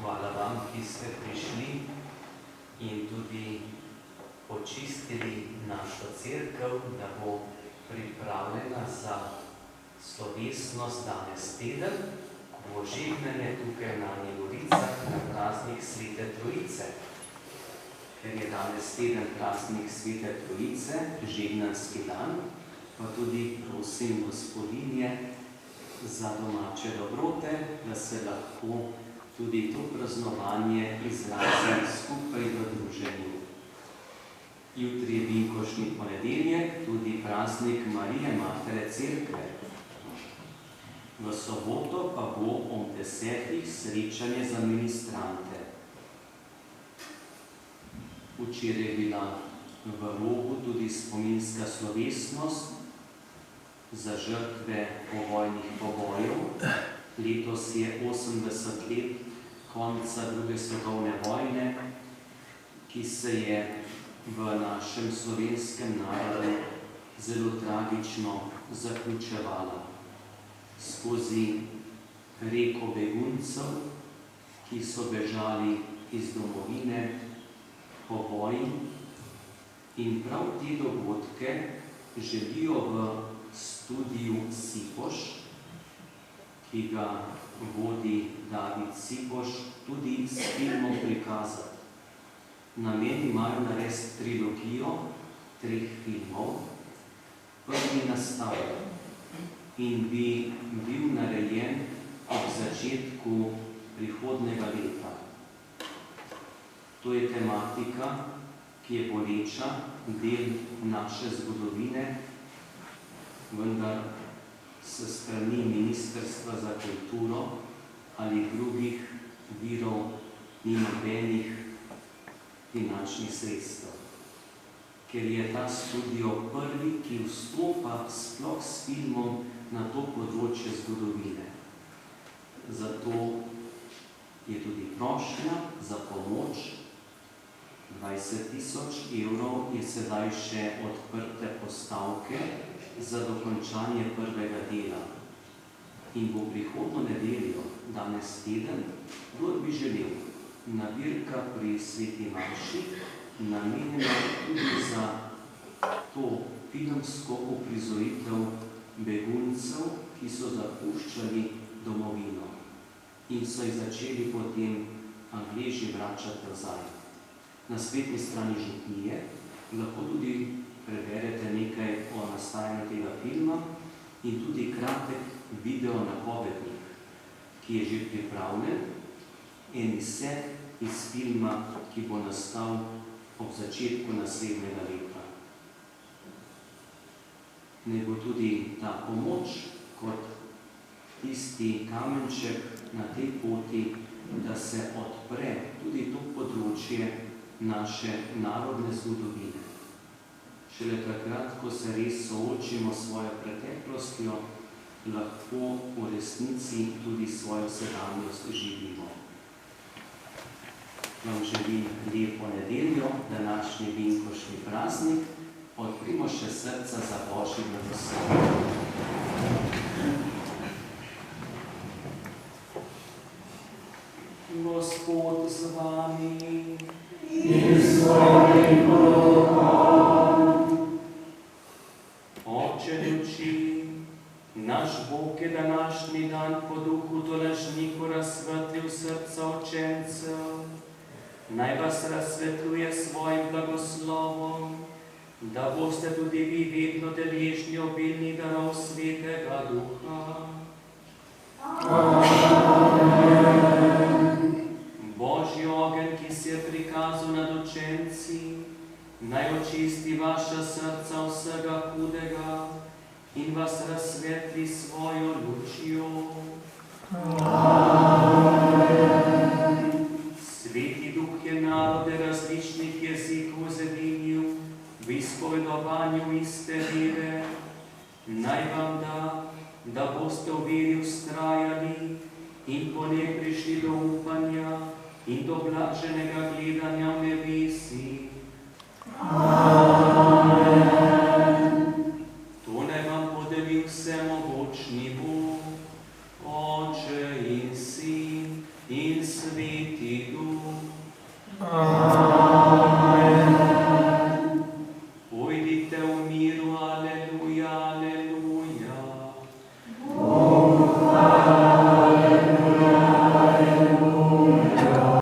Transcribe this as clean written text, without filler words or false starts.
hvala vam, ki ste prišli in tudi očistili našo cerkev, da bo pripravljena za slovesnost danes teden, božegnanje tukaj na Anji Goricah na praznik Svete Trojice. Ker je danes teden praznik Svete Trojice, žegnanski dan, pa tudi prosim Gospodinje za domače dobrote, da se lahko tudi to praznovanje izrazi skupaj v druženju. Jutri je vinkošni ponedeljek, tudi praznik Marije, Matere Cerkve. V soboto pa bo ob 10. srečanje za ministrante. Včeraj je bila v Rogu tudi spominska slovesnost za žrtve povojnih pobojev. Letos je 80 let konca druge svetovne vojne, ki se je v našem slovenskem narodu zelo tragično zaključevala skozi reko beguncev, ki so bežali iz domovine po vojni, in prav te dogodke želijo v studiu Sipoš, ki ga vodi David Sipoš, tudi s filmom prikazati. Namen imajo narediti trilogijo 3 filmov. Prvi nastaja in bi bil narejen ob začetku prihodnega leta. To je tematika, ki je boleča, del naše zgodovine, vendar s strani Ministrstva za kulturo ali drugih virov ni nobenih finančnih sredstev. Ker je ta studio prvi, ki vstopa sploh s filmom na to področje zgodovine. Zato je tudi prošnja za pomoč. 20 000 evrov je sedaj še odprte postavke za dokončanje prvega dela. In bo prihodno nedeljo, danes teden, kdor bi želel, nabirka pri Sveti Maši namenjena tudi za to filmsko uprizoritev beguncev, ki so zapuščali domovino in so jih začeli potem Angleži vračati nazaj. Na spletni strani župnije lahko tudi preberete nekaj o nastajanju tega filma in tudi kratek video napovednik, ki je že pripravljen, en izsek iz filma, ki bo nastal ob začetku naslednjega leta. Ne bo tudi ta pomoč kot tisti kamenček na tej poti, da se odpre tudi to področje naše narodne zgodovine. Šele takrat, ko se res soočimo s svojo preteklostjo, lahko v resnici tudi svojo sedanjost živimo. Vam želim lepo nedeljo, današnji vinkošni praznik. Odprimo še srca za Božji blagoslov. Gospod z vami in s tvojim duhom. Oče luči, naš Bog je današnji dan po duhu tolažniku razsvetlil srca učencev. Naj vas razsvetljuje svojim blagoslovom, da boste tudi vi vedno deležni obilnih darov Svetega Duha. Božji ogenj, ki se je prikazal nad učenci, naj očisti vaša srca vsega hudega in vas razsvetli svojo lučjo. Sveti Duh je narode različnih jezikov zedinil v izpovedovanju iste vere. Naj vam da boste v veri vztrajali in po njej prišli do upanja in do blaženega gledanja v nebesi. To naj vam podeli vsemogočni Bog, Oče in Sin in Sveti Amen.